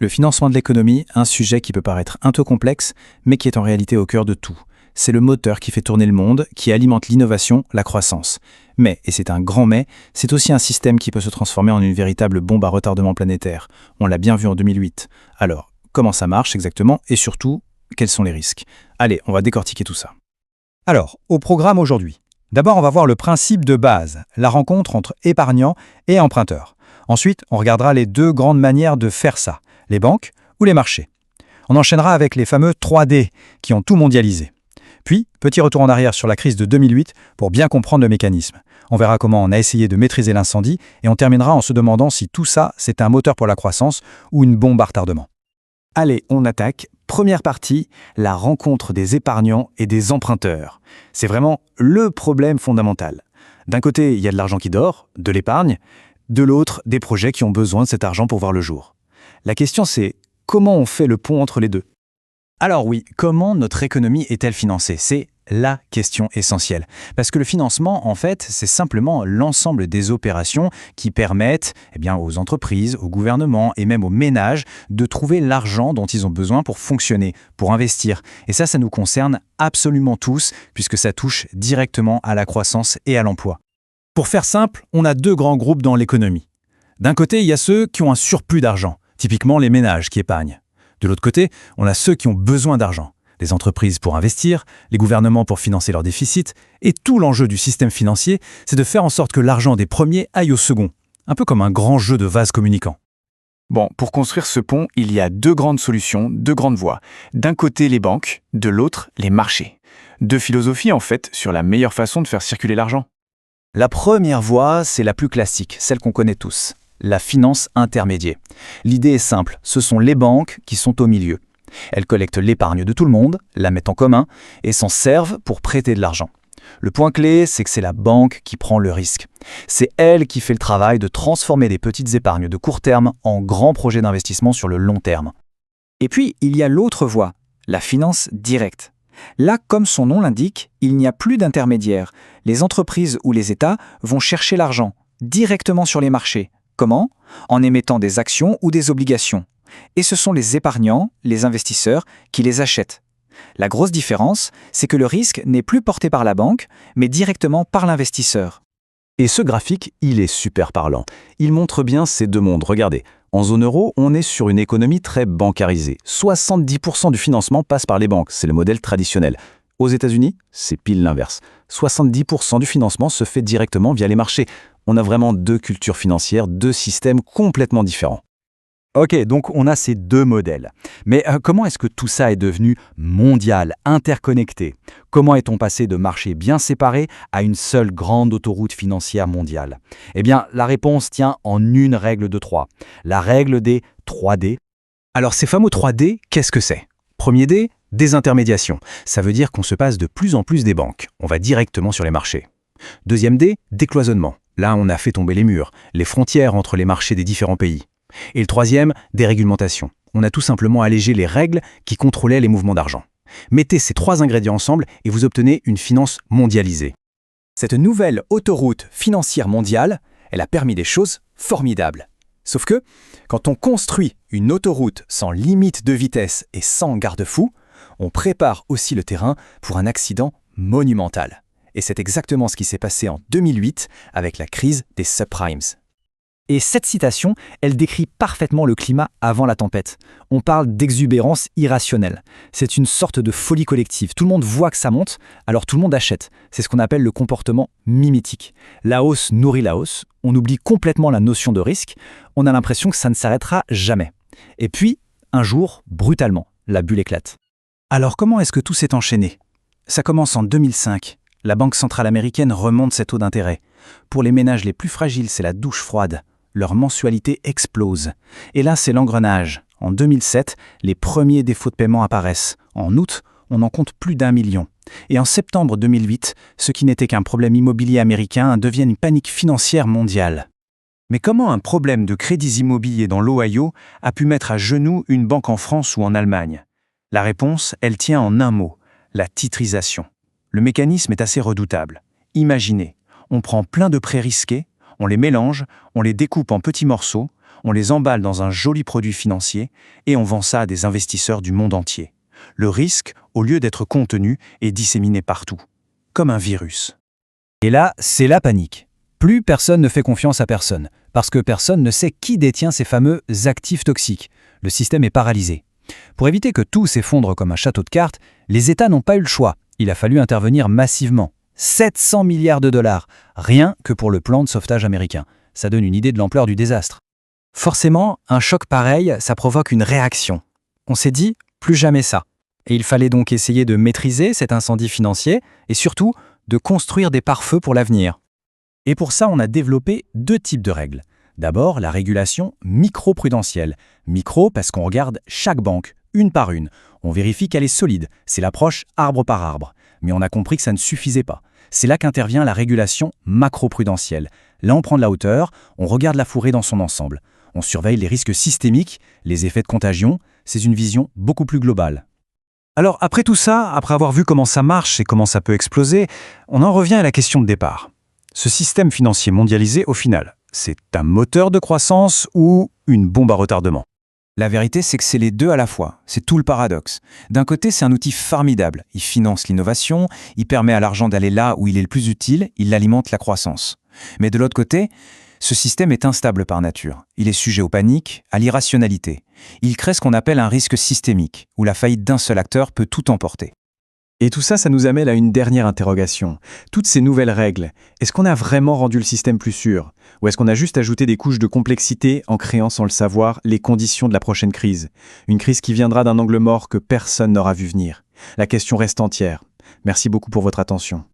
Le financement de l'économie, un sujet qui peut paraître un peu complexe, mais qui est en réalité au cœur de tout. C'est le moteur qui fait tourner le monde, qui alimente l'innovation, la croissance. Mais, et c'est un grand mais, c'est aussi un système qui peut se transformer en une véritable bombe à retardement planétaire. On l'a bien vu en 2008. Alors, comment ça marche exactement et surtout, quels sont les risques? Allez, on va décortiquer tout ça. Alors, au programme aujourd'hui. D'abord, on va voir le principe de base, la rencontre entre épargnants et emprunteurs. Ensuite, on regardera les deux grandes manières de faire ça, les banques ou les marchés. On enchaînera avec les fameux 3D qui ont tout mondialisé. Puis, petit retour en arrière sur la crise de 2008 pour bien comprendre le mécanisme. On verra comment on a essayé de maîtriser l'incendie et on terminera en se demandant si tout ça, c'est un moteur pour la croissance ou une bombe à retardement. Allez, on attaque. Première partie, la rencontre des épargnants et des emprunteurs. C'est vraiment le problème fondamental. D'un côté, il y a de l'argent qui dort, de l'épargne. De l'autre, des projets qui ont besoin de cet argent pour voir le jour. La question c'est, comment on fait le pont entre les deux? Alors oui, comment notre économie est-elle financée? C'est la question essentielle. Parce que le financement, en fait, c'est simplement l'ensemble des opérations qui permettent aux entreprises, aux gouvernements et même aux ménages de trouver l'argent dont ils ont besoin pour fonctionner, pour investir. Et ça nous concerne absolument tous, puisque ça touche directement à la croissance et à l'emploi. Pour faire simple, on a deux grands groupes dans l'économie. D'un côté, il y a ceux qui ont un surplus d'argent, typiquement les ménages qui épargnent. De l'autre côté, on a ceux qui ont besoin d'argent, les entreprises pour investir, les gouvernements pour financer leurs déficits, et tout l'enjeu du système financier, c'est de faire en sorte que l'argent des premiers aille au second, un peu comme un grand jeu de vase communicant. Bon, pour construire ce pont, il y a deux grandes solutions, deux grandes voies. D'un côté, les banques, de l'autre, les marchés. Deux philosophies, en fait, sur la meilleure façon de faire circuler l'argent. La première voie, c'est la plus classique, celle qu'on connaît tous. La finance intermédiaire. L'idée est simple, ce sont les banques qui sont au milieu. Elles collectent l'épargne de tout le monde, la mettent en commun et s'en servent pour prêter de l'argent. Le point clé, c'est que c'est la banque qui prend le risque. C'est elle qui fait le travail de transformer des petites épargnes de court terme en grands projets d'investissement sur le long terme. Et puis, il y a l'autre voie, la finance directe. Là, comme son nom l'indique, il n'y a plus d'intermédiaires. Les entreprises ou les États vont chercher l'argent directement sur les marchés. Comment? En émettant des actions ou des obligations. Et ce sont les épargnants, les investisseurs, qui les achètent. La grosse différence, c'est que le risque n'est plus porté par la banque, mais directement par l'investisseur. Et ce graphique, il est super parlant. Il montre bien ces deux mondes. Regardez, en zone euro, on est sur une économie très bancarisée. 70% du financement passe par les banques, c'est le modèle traditionnel. Aux États-Unis, c'est pile l'inverse. 70% du financement se fait directement via les marchés. On a vraiment deux cultures financières, deux systèmes complètement différents. Ok, donc on a ces deux modèles. Mais comment est-ce que tout ça est devenu mondial, interconnecté? Comment est-on passé de marchés bien séparés à une seule grande autoroute financière mondiale? Eh bien, la réponse tient en une règle de 3. La règle des 3D. Alors ces fameux 3D, qu'est-ce que c'est? Premier D, désintermédiation. Ça veut dire qu'on se passe de plus en plus des banques. On va directement sur les marchés. Deuxième D, décloisonnement. Là, on a fait tomber les murs, les frontières entre les marchés des différents pays. Et le troisième, déréglementation. On a tout simplement allégé les règles qui contrôlaient les mouvements d'argent. Mettez ces trois ingrédients ensemble et vous obtenez une finance mondialisée. Cette nouvelle autoroute financière mondiale, elle a permis des choses formidables. Sauf que, quand on construit une autoroute sans limite de vitesse et sans garde-fou, on prépare aussi le terrain pour un accident monumental. Et c'est exactement ce qui s'est passé en 2008 avec la crise des subprimes. Et cette citation, elle décrit parfaitement le climat avant la tempête. On parle d'exubérance irrationnelle. C'est une sorte de folie collective. Tout le monde voit que ça monte, alors tout le monde achète. C'est ce qu'on appelle le comportement mimétique. La hausse nourrit la hausse, on oublie complètement la notion de risque, on a l'impression que ça ne s'arrêtera jamais. Et puis, un jour, brutalement, la bulle éclate. Alors comment est-ce que tout s'est enchaîné? Ça commence en 2005. La Banque centrale américaine remonte ses taux d'intérêt. Pour les ménages les plus fragiles, c'est la douche froide. Leur mensualité explose. Et là, c'est l'engrenage. En 2007, les premiers défauts de paiement apparaissent. En août, on en compte plus d'1 million. Et en septembre 2008, ce qui n'était qu'un problème immobilier américain devient une panique financière mondiale. Mais comment un problème de crédits immobiliers dans l'Ohio a pu mettre à genoux une banque en France ou en Allemagne? La réponse, elle tient en un mot, la titrisation. Le mécanisme est assez redoutable. Imaginez, on prend plein de prêts risqués, on les mélange, on les découpe en petits morceaux, on les emballe dans un joli produit financier et on vend ça à des investisseurs du monde entier. Le risque, au lieu d'être contenu, est disséminé partout, comme un virus. Et là, c'est la panique. Plus personne ne fait confiance à personne, parce que personne ne sait qui détient ces fameux actifs toxiques. Le système est paralysé. Pour éviter que tout s'effondre comme un château de cartes, les États n'ont pas eu le choix. Il a fallu intervenir massivement. 700 milliards de dollars, rien que pour le plan de sauvetage américain. Ça donne une idée de l'ampleur du désastre. Forcément, un choc pareil, ça provoque une réaction. On s'est dit, plus jamais ça. Et il fallait donc essayer de maîtriser cet incendie financier et surtout de construire des pare-feux pour l'avenir. Et pour ça, on a développé 2 types de règles. D'abord, la régulation micro-prudentielle. Micro parce qu'on regarde chaque banque, une par une. On vérifie qu'elle est solide. C'est l'approche arbre par arbre. Mais on a compris que ça ne suffisait pas. C'est là qu'intervient la régulation macro-prudentielle. Là, on prend de la hauteur, on regarde la forêt dans son ensemble. On surveille les risques systémiques, les effets de contagion. C'est une vision beaucoup plus globale. Alors, après tout ça, après avoir vu comment ça marche et comment ça peut exploser, on en revient à la question de départ. Ce système financier mondialisé, au final, c'est un moteur de croissance ou une bombe à retardement? La vérité, c'est que c'est les deux à la fois. C'est tout le paradoxe. D'un côté, c'est un outil formidable. Il finance l'innovation, il permet à l'argent d'aller là où il est le plus utile, il alimente la croissance. Mais de l'autre côté, ce système est instable par nature. Il est sujet aux paniques, à l'irrationalité. Il crée ce qu'on appelle un risque systémique, où la faillite d'un seul acteur peut tout emporter. Et tout ça, ça nous amène à une dernière interrogation. Toutes ces nouvelles règles, est-ce qu'on a vraiment rendu le système plus sûr? Ou est-ce qu'on a juste ajouté des couches de complexité en créant sans le savoir les conditions de la prochaine crise? Une crise qui viendra d'un angle mort que personne n'aura vu venir. La question reste entière. Merci beaucoup pour votre attention.